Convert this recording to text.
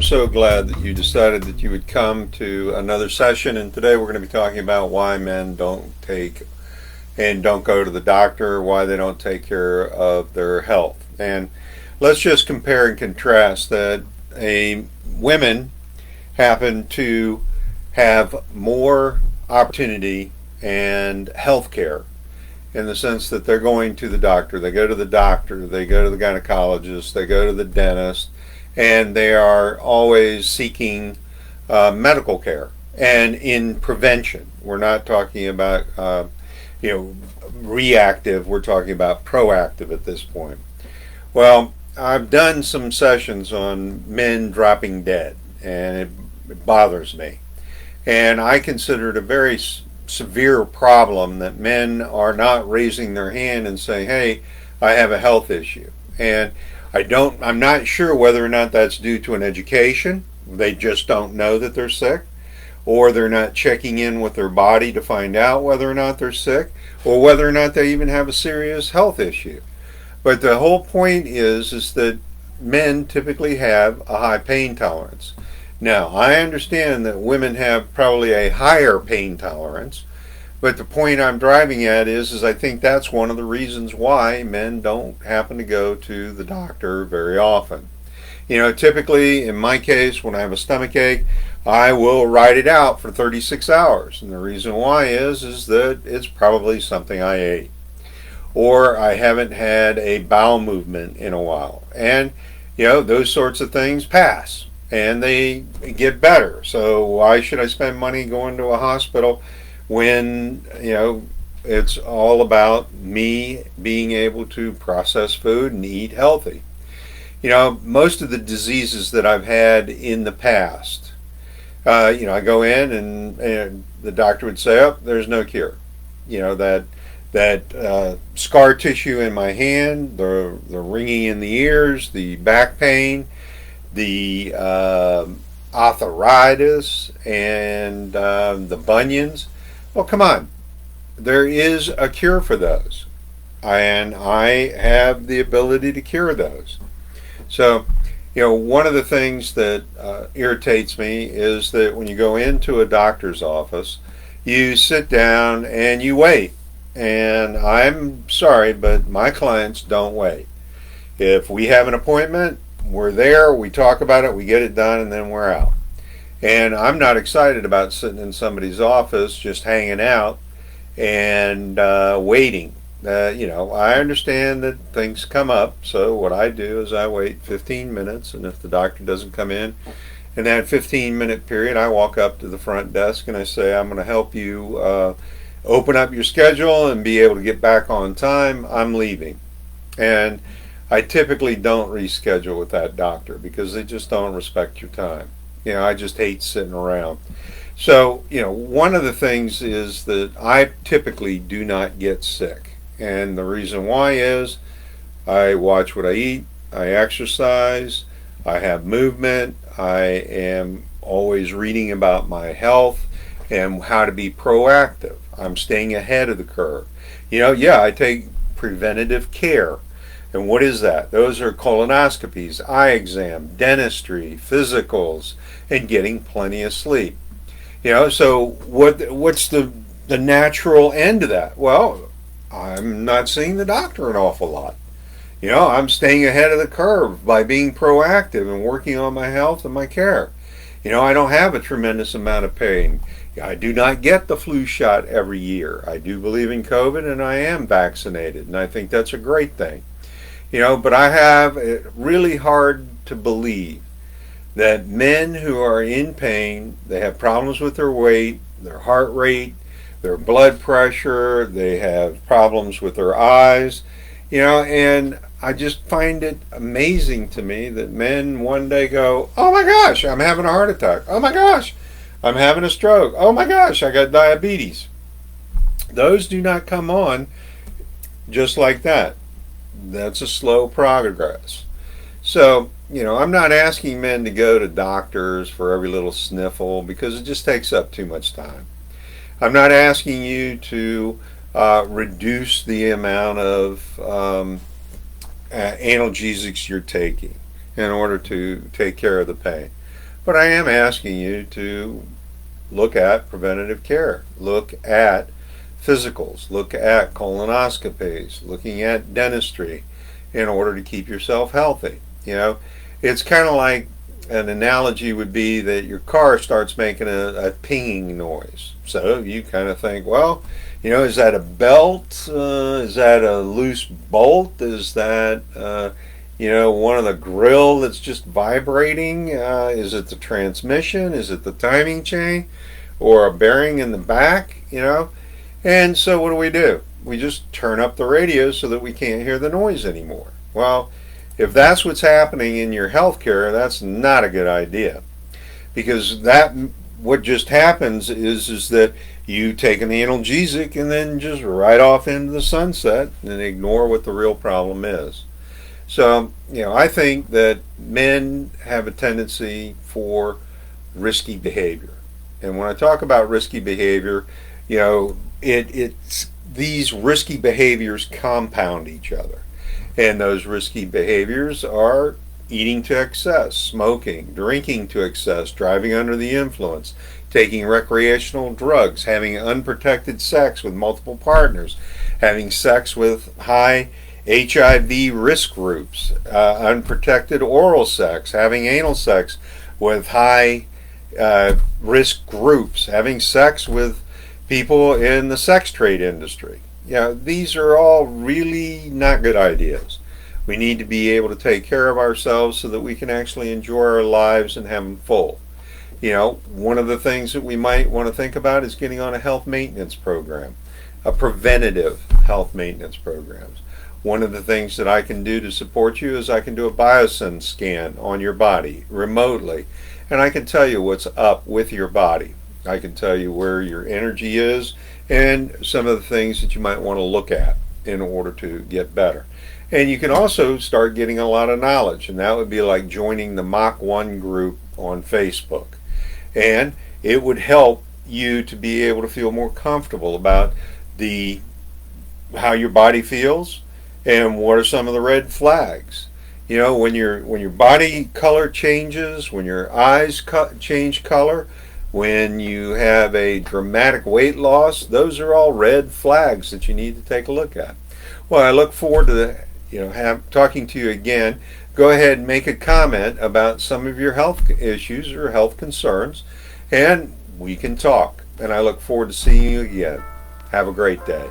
so glad that you decided that you would come to another session. And today we're going to be talking about why men don't take and don't go to the doctor, why they don't take care of their health. And let's just compare and contrast that women happen to have more opportunity and health care in the sense that they're going to the doctor, they go to the doctor, they go to the gynecologist, they go to the dentist, and they are always seeking medical care and in prevention. We're not talking about reactive, we're talking about proactive at this point. Well, I've done some sessions on men dropping dead, and it bothers me. And I consider it a very severe problem that men are not raising their hand and saying, hey, I have a health issue. And I'm not sure whether or not that's due to an education. They just don't know that they're sick, or they're not checking in with their body to find out whether or not they're sick, or whether or not they even have a serious health issue. But the whole point is that men typically have a high pain tolerance. Now, I understand that women have probably a higher pain tolerance, but the point I'm driving at is I think that's one of the reasons why men don't happen to go to the doctor very often. Typically, in my case, when I have a stomach ache, I will ride it out for 36 hours. And the reason why is that it's probably something I ate. Or I haven't had a bowel movement in a while. And, those sorts of things pass and they get better. So why should I spend money going to a hospital when, it's all about me being able to process food and eat healthy? Most of the diseases that I've had in the past, I go in and the doctor would say, oh, there's no cure. That scar tissue in my hand, the ringing in the ears, the back pain, the arthritis, and the bunions. Well, come on. There is a cure for those. And I have the ability to cure those. So, one of the things that irritates me is that when you go into a doctor's office, you sit down and you wait. And I'm sorry, but my clients don't wait. If we have an appointment, we're there, we talk about it, we get it done, and then we're out. And I'm not excited about sitting in somebody's office just hanging out and waiting. I understand that things come up, so what I do is I wait 15 minutes, and if the doctor doesn't come in that 15-minute period, I walk up to the front desk and I say, I'm going to help you open up your schedule and be able to get back on time. I'm leaving. And I typically don't reschedule with that doctor because they just don't respect your time. I just hate sitting around. So, one of the things is that I typically do not get sick. And the reason why is I watch what I eat, I exercise, I have movement, I am always reading about my health and how to be proactive. I'm staying ahead of the curve. I take preventative care. And what is that? Those are colonoscopies, eye exam, dentistry, physicals, and getting plenty of sleep. So what's the natural end of that? Well, I'm not seeing the doctor an awful lot. I'm staying ahead of the curve by being proactive and working on my health and my care. I don't have a tremendous amount of pain. I do not get the flu shot every year. I do believe in COVID and I am vaccinated, and I think that's a great thing. But I have it really hard to believe that men who are in pain, they have problems with their weight, their heart rate, their blood pressure, they have problems with their eyes, and I just find it amazing to me that men one day go, oh my gosh, I'm having a heart attack. Oh my gosh, I'm having a stroke. Oh my gosh, I got diabetes. Those do not come on just like that. That's a slow progress. So, I'm not asking men to go to doctors for every little sniffle because it just takes up too much time. I'm not asking you to reduce the amount of analgesics you're taking in order to take care of the pain. But I am asking you to look at preventative care, look at physicals, look at colonoscopies, looking at dentistry in order to keep yourself healthy. You know, it's kind of like an analogy would be that your car starts making a pinging noise. So you kind of think, well, is that a belt? Is that a loose bolt? Is that, one of the grill that's just vibrating? Is it the transmission? Is it the timing chain? Or a bearing in the back? And so what do? We just turn up the radio so that we can't hear the noise anymore. Well, if that's what's happening in your healthcare, that's not a good idea. Because what just happens is that you take an analgesic and then just ride off into the sunset and ignore what the real problem is. So, I think that men have a tendency for risky behavior. And when I talk about risky behavior, it's these risky behaviors compound each other. And those risky behaviors are eating to excess, smoking, drinking to excess, driving under the influence, taking recreational drugs, having unprotected sex with multiple partners, having sex with high HIV risk groups, unprotected oral sex, having anal sex with high risk groups, having sex with people in the sex trade industry. These are all really not good ideas. We need to be able to take care of ourselves so that we can actually enjoy our lives and have them full. One of the things that we might want to think about is getting on a health maintenance program, a preventative health maintenance program. One of the things that I can do to support you is I can do a biosyn scan on your body remotely, and I can tell you what's up with your body. I can tell you where your energy is and some of the things that you might want to look at in order to get better. And you can also start getting a lot of knowledge, and that would be like joining the Mach 1 group on Facebook. And it would help you to be able to feel more comfortable about how your body feels and what are some of the red flags. When your body color changes, when your eyes change color, when you have a dramatic weight loss, those are all red flags that you need to take a look at. Well, I look forward to talking to you again. Go ahead and make a comment about some of your health issues or health concerns, and we can talk. And I look forward to seeing you again. Have a great day.